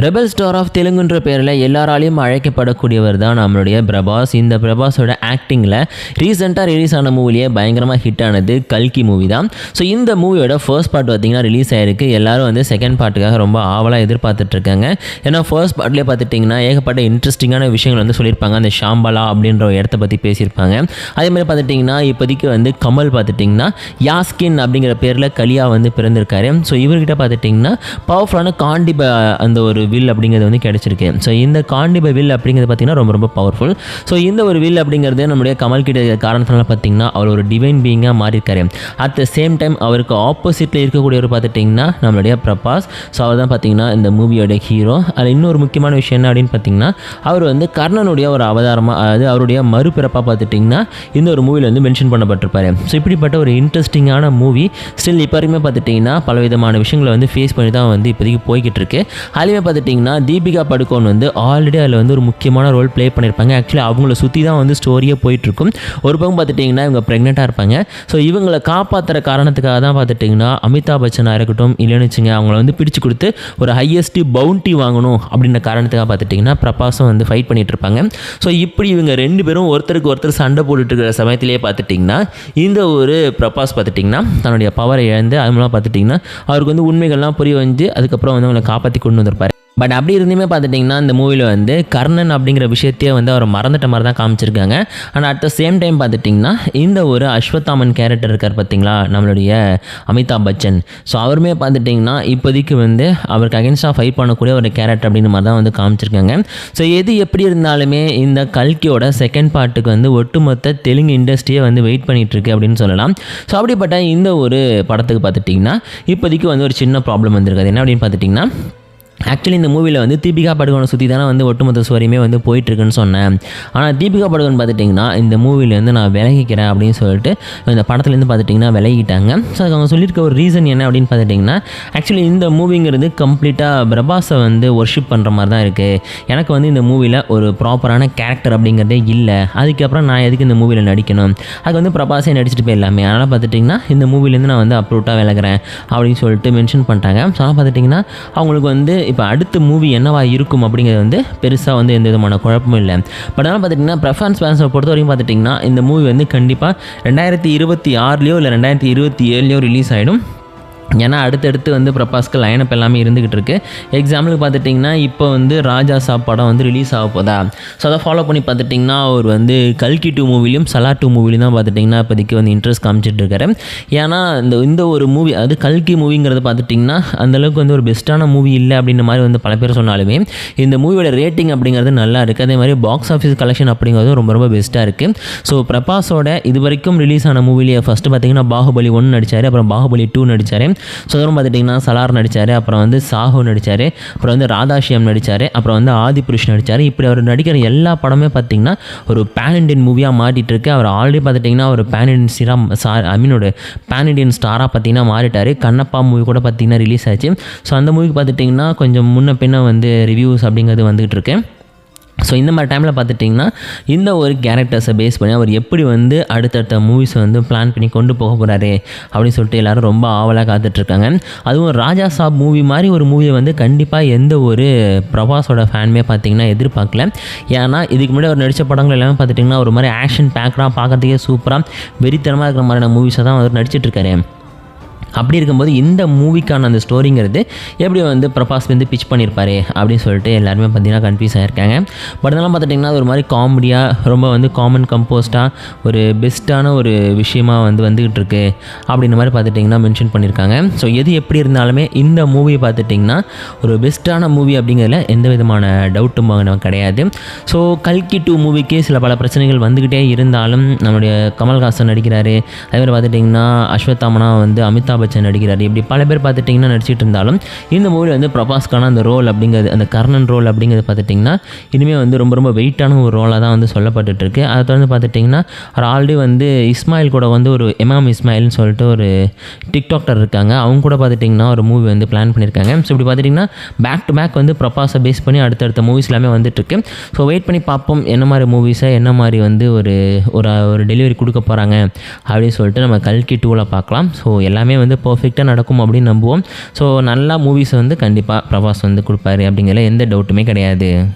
Rebel star of தெலுங்குன்ற பேரில் எல்லாராலையும் அழைக்கப்படக்கூடியவர் தான் நம்மளுடைய பிரபாஸ். இந்த பிரபாஸோட ஆக்டிங்கில் ரீசெண்டாக ரிலீஸ் ஆன மூவிலேயே பயங்கரமாக ஹிட் ஆனது கல்கி மூவி தான். ஸோ இந்த மூவியோட ஃபர்ஸ்ட் பார்ட் பார்த்திங்கன்னா ரிலீஸ் ஆகிருக்கு. எல்லோரும் வந்து செகண்ட் பார்ட்டுக்காக ரொம்ப ஆவலாக எதிர்பார்த்துட்ருக்காங்க. ஏன்னா ஃபர்ஸ்ட் பார்ட்லேயே பார்த்துட்டிங்கன்னா ஏகப்பட்ட இன்ட்ரெஸ்டிங்கான விஷயங்கள் வந்து சொல்லியிருப்பாங்க. அந்த ஷாம்பலா அப்படின்ற ஒரு இடத்த பற்றி பேசியிருப்பாங்க. அதேமாதிரி பார்த்துட்டிங்கன்னா இப்போதைக்கு வந்து கமல் பார்த்துட்டிங்கன்னா யாஸ்கின் அப்படிங்கிற பேரில் கலியா வந்து பிறந்திருக்காரு. ஸோ இவர்கிட்ட பார்த்துட்டிங்கன்னா பவர்ஃபுல்லான காண்டிப அந்த ஒரு வில் அப்படிங்கிறது வந்து கிடைச்சிருக்கு. ஸோ இந்த காண்டிப வில் அப்படிங்கிறது பார்த்திங்கன்னா ரொம்ப ரொம்ப பவர்ஃபுல். ஸோ இந்த ஒரு வில் அப்படிங்கிறது நம்முடைய கமல் கிட்ட காரணத்தினால பார்த்திங்கன்னா அவர் ஒரு டிவைன் பீயிங்காக மாறியிருக்காரு. அட் த சேம் டைம் அவருக்கு ஆப்போசிட்டில் இருக்கக்கூடியவர் பார்த்துட்டிங்கன்னா நம்மளுடைய பிரபாஸ். ஸோ அவர் தான் பார்த்திங்கன்னா இந்த மூவியோட ஹீரோ. அதில் இன்னொரு முக்கியமான விஷயம் என்ன அப்படின்னு பார்த்திங்கன்னா அவர் வந்து கர்ணனுடைய ஒரு அவதாரமாக, அதாவது அவருடைய மறுபிறப்பாக பார்த்துட்டிங்கன்னா இந்த ஒரு மூவியில் வந்து மென்ஷன் பண்ணப்பட்டிருப்பார். ஸோ இப்படிப்பட்ட ஒரு இன்ட்ரெஸ்டிங்கான மூவி ஸ்டில் இப்போ வரைக்குமே பார்த்துட்டிங்கன்னா பலவிதமான விஷயங்களை வந்து ஃபேஸ் பண்ணி தான் வந்து இப்போதைக்கு போய்கிட்டு இருக்கு. அதுலேயுமே பார்த்துட்டிங்கன்னா தீபிகா படுகோன் வந்து ஆல்ரெடி அதில் வந்து ஒரு முக்கியமான ரோல் ப்ளே பண்ணியிருப்பாங்க. ஆக்சுவலி அவங்கள சுற்றி தான் வந்து ஸ்டோரியே போயிட்டுருக்கும். ஒரு பக்கம் பார்த்துட்டிங்கன்னா இவங்க ப்ரெக்னெண்ட்டாக இருப்பாங்க. ஸோ இவங்களை காப்பாற்றுற காரணத்துக்காக தான் பார்த்துட்டிங்கன்னா அமிதாப் பச்சனாக இருக்கட்டும் இல்லைன்னு வச்சுங்க அவங்கள வந்து பிடிச்சி கொடுத்து ஒரு ஹையஸ்ட் பவுண்டி வாங்கணும் அப்படின்ற காரணத்துக்காக பார்த்துட்டிங்கன்னா பிரபாஸும் வந்து ஃபைட் பண்ணிகிட்டு இருப்பாங்க. ஸோ இப்படி இவங்க ரெண்டு பேரும் ஒருத்தருக்கு ஒருத்தர் சண்டை போட்டுட்டு இருக்கிற சமயத்திலே பார்த்துட்டிங்கன்னா இந்த ஒரு பிரபாஸ் பார்த்துட்டிங்கன்னா தன்னுடைய பவரை இழந்து அது மூலமாக பார்த்துட்டிங்கன்னா அவருக்கு வந்து உண்மைகள்லாம் புரிய வந்து அதுக்கப்புறம் வந்து அவங்களை காப்பாற்றி கொண்டு வந்திருப்பார். பட் அப்படி இருந்துமே பார்த்துட்டிங்கன்னா இந்த மூவியில் வந்து கர்ணன் அப்படிங்கிற விஷயத்தையே வந்து அவர் மறந்துட்ட மாதிரி தான் காமிச்சிருக்காங்க. And at the same time பார்த்துட்டிங்கன்னா இந்த ஒரு அஸ்வத்தாமன் கேரக்டர் இருக்கார் பார்த்திங்களா நம்மளுடைய அமிதாப் பச்சன். ஸோ அவருமே பார்த்துட்டிங்கன்னா இப்போதைக்கு வந்து அவருக்கு அகேன்ஸ்டாக ஃபைட் பண்ணக்கூடிய ஒரு கேரக்டர் அப்படின்ற மாதிரி தான் வந்து காமிச்சிருக்காங்க. ஸோ எது எப்படி இருந்தாலுமே இந்த கல்கியோட செகண்ட் பார்ட்டுக்கு வந்து ஒட்டுமொத்த தெலுங்கு இண்டஸ்ட்ரியே வந்து வெயிட் பண்ணிகிட்ருக்கு அப்படின்னு சொல்லலாம். ஸோ அப்படிப்பட்ட இந்த ஒரு படத்துக்கு பார்த்துட்டிங்கன்னா இப்போதைக்கு வந்து ஒரு சின்ன ப்ராப்ளம் வந்திருக்காது. என்ன அப்படின்னு பார்த்துட்டிங்கன்னா ஆக்சுவலி இந்த மூவியில் வந்து தீபிகா படுகோனை சுற்றி தானே வந்து ஒட்டுமொத்த ஸ்டோரியுமே வந்து போயிட்டுருக்குன்னு சொன்னேன். ஆனால் தீபிகா படுகோன் பார்த்துட்டிங்கன்னா இந்த மூவிலேருந்து நான் விலகிக்கிறேன் அப்படின்னு சொல்லிட்டு இந்த படத்துலேருந்து பார்த்துட்டிங்கன்னா விலகிட்டாங்க. ஸோ அதுக்கு அவங்க சொல்லியிருக்க ஒரு ரீசன் என்ன அப்படின்னு பார்த்துட்டிங்கன்னா ஆக்சுவலி இந்த மூவிங்கிறது கம்ப்ளீட்டாக பிரபாஸை வந்து ஒர்ஷிப் பண்ணுற மாதிரி தான் இருக்குது. எனக்கு வந்து இந்த மூவியில் ஒரு ப்ராப்பரான கேரக்டர் அப்படிங்கிறதே இல்லை. அதுக்கப்புறம் நான் எதுக்கு இந்த மூவியில் நடிக்கணும், அதுக்கு வந்து பிரபாஸே நடிச்சிட்டு போயிடலாமே. அதனால் பார்த்துட்டிங்கன்னா இந்த மூவிலேருந்து நான் வந்து அப்ரூவ்டாக விலகிறேன் அப்படின்னு சொல்லிட்டு மென்ஷன் பண்ணிட்டாங்க. ஸோ அதனால் பார்த்துட்டிங்கன்னா அவங்களுக்கு வந்து இப்போ அடுத்த மூவி என்னவா இருக்கும் அப்படிங்கிறது வந்து பெருசாக வந்து எந்த விதமான குழப்பமும் இல்லை. பட் ஆனால் பார்த்துட்டிங்கன்னா ப்ரெஃபரன்ஸ் ஃபேன்ஸை பொறுத்த வரைக்கும் பார்த்துட்டிங்கன்னா இந்த மூவி வந்து கண்டிப்பாக 2026 இல்லை 2027 ரிலீஸ் ஆகிடும். ஏன்னா அடுத்தடுத்து வந்து பிரபாஸ்க்கு லைனப் எல்லாமே இருந்துக்கிட்டு இருக்குது. எக்ஸாம்பிளுக்கு பார்த்துட்டிங்கன்னா இப்போ வந்து ராஜா சாப் படம் வந்து ரிலீஸ் ஆக போதா. ஸோ அதை ஃபாலோ பண்ணி பார்த்துட்டிங்கன்னா அவர் வந்து கல்கி 2 மூவிலையும் சலா 2 மூவிலையும் தான் பார்த்துட்டிங்கன்னா இப்போதைக்கு வந்து இன்ட்ரெஸ்ட் காமிச்சிட்டு இருக்காரு. ஏன்னா இந்த ஒரு மூவி அது கல்கி மூவிங்கிறது பார்த்துட்டிங்கன்னா அந்தளவுக்கு வந்து ஒரு பெஸ்ட்டான மூவி இல்லை அப்படின்ற மாதிரி வந்து பல பேர் சொன்னாலுமே இந்த மூவியோட ரேட்டிங் அப்படிங்கிறது நல்லா இருக்குது. அதே மாதிரி பாக்ஸ் ஆஃபீஸ் கலெக்ஷன் அப்படிங்கிறது ரொம்ப ரொம்ப பெஸ்ட்டாக இருக்குது. ஸோ பிரபாஸோட இது வரைக்கும் ரிலீஸ் ஆன மூவிலேயே ஃபஸ்ட்டு பார்த்திங்கன்னா பாகுபலி 1 நடித்தார், அப்புறம் பாகுபலி 2 நடித்தார். ஸோ அதுவும் பார்த்துட்டிங்கன்னா சலார் நடித்தார், அப்புறம் வந்து சாஹோ நடித்தார், அப்புறம் வந்து ராதாஷியம் நடித்தார், அப்புறம் வந்து ஆதிபுருஷ் நடித்தார். இப்படி அவர் நடிக்கிற எல்லா படமே பார்த்திங்கன்னா ஒரு பேன் இண்டியன் மூவியாக மாட்டிகிட்ருக்கு. அவர் ஆல்ரெடி பார்த்துட்டிங்கன்னா ஒரு பேன் இண்டியன் பேன் இண்டியன் ஸ்டாராக பார்த்திங்கன்னா மாறிட்டார். கண்ணப்பா மூவி கூட பார்த்திங்கன்னா ரிலீஸ் ஆச்சு. ஸோ அந்த மூவிக்கு பார்த்துட்டிங்கன்னா கொஞ்சம் முன்ன பின்ன வந்து ரிவ்யூஸ் அப்படிங்கிறது வந்துகிட்டு இருக்கு. ஸோ இந்த மாதிரி டைமில் பார்த்துட்டிங்கன்னா இந்த ஒரு கேரக்டர்ஸை பேஸ் பண்ணி அவர் எப்படி வந்து அடுத்தடுத்த மூவிஸை வந்து பிளான் பண்ணி கொண்டு போக போகிறாரு அப்படின்னு சொல்லிட்டு எல்லோரும் ரொம்ப ஆவலாக காத்துட்ருக்காங்க. அதுவும் ராஜா சாப் மூவி மாதிரி ஒரு மூவியை வந்து கண்டிப்பாக எந்த ஒரு பிரபாஸோட ஃபேனுமே பார்த்திங்கன்னா எதிர்பார்க்கல. ஏன்னா இதுக்கு முன்னாடி அவர் நடித்த படங்கள் எல்லாமே பார்த்துட்டிங்கன்னா ஒரு மாதிரி ஆக்ஷன் பேக்கராக பார்க்கறதுக்கே சூப்பராக வெறித்தனமாக இருக்கிற மாதிரியான மூவிஸை தான் அவர் நடிச்சிட்ருக்காரு. அப்படி இருக்கும்போது இந்த மூவிக்கான அந்த ஸ்டோரிங்கிறது எப்படி வந்து பிரபாஸ் வந்து பிச் பண்ணியிருப்பாரு அப்படின்னு சொல்லிட்டு எல்லாருமே பார்த்திங்கன்னா கன்ஃபியூஸ் ஆகிருக்காங்க. பட் அதெல்லாம் பார்த்துட்டிங்கன்னா ஒரு மாதிரி காமெடியாக ரொம்ப வந்து காமன் கம்போஸ்டாக ஒரு பெஸ்ட்டான ஒரு விஷயமாக வந்துக்கிட்டு இருக்கு அப்படின்ற மாதிரி பார்த்துட்டிங்கன்னா மென்ஷன் பண்ணியிருக்காங்க. ஸோ எது எப்படி இருந்தாலுமே இந்த மூவியை பார்த்துட்டிங்கன்னா ஒரு பெஸ்ட்டான மூவி அப்படிங்கிறதுல எந்த விதமான டவுட்டும் நமக்கு கிடையாது. ஸோ கல்கி 2 மூவிக்கு சில பல பிரச்சனைகள் வந்துக்கிட்டே இருந்தாலும் நம்மளுடைய கமல்ஹாசன் நடிக்கிறாரு, அதே மாதிரி பார்த்துட்டிங்கன்னா அஸ்வத்தாமனா வந்து அமிதாப் பச்சன் நடிக்கிறார். இப்படி பல பேர் பார்த்துட்டிங்கன்னா நடிச்சிட்டு இருந்தாலும் இந்த மூவியில் வந்து பிரபாஸ்க்கான அந்த ரோல் அப்படிங்கிறது, அந்த கர்ணன் ரோல் அப்படிங்கிறது பார்த்துட்டிங்கன்னா இனிமேல் வந்து ரொம்ப ரொம்ப வெயிட்டான ஒரு ரோலாக தான் வந்து சொல்லப்பட்டுருக்கு. அதை தொடர்ந்து பார்த்துட்டிங்கன்னா அவர் ஆல்ரெடி வந்து இஸ்மாயில் கூட வந்து ஒரு எமாம் இஸ்மாயில்னு சொல்லிட்டு ஒரு டிக்டாக்டர் இருக்காங்க, அவங்க கூட பார்த்துட்டிங்கன்னா ஒரு மூவி வந்து பிளான் பண்ணியிருக்காங்க. ஸோ இப்படி பார்த்துட்டிங்கன்னா பேக் டு பேக் வந்து பிரபாஸை பேஸ் பண்ணி அடுத்தடுத்த மூவிஸ் எல்லாமே வந்துட்டுருக்கு. ஸோ வெயிட் பண்ணி பார்ப்போம் என்ன மாதிரி மூவிஸை என்ன மாதிரி வந்து ஒரு டெலிவரி கொடுக்க போகிறாங்க அப்படின்னு சொல்லிட்டு நம்ம கல்கி 2ல் பார்க்கலாம். ஸோ எல்லாமே வந்து வந்து பர்ஃபெக்டாக நடக்கும் அப்படின்னு நம்புவோம். ஸோ நல்லா மூவிஸ் வந்து கண்டிப்பாக பிரபாஸ் வந்து கொடுப்பாரு அப்படிங்கிற எந்த டவுட்டுமே கிடையாது.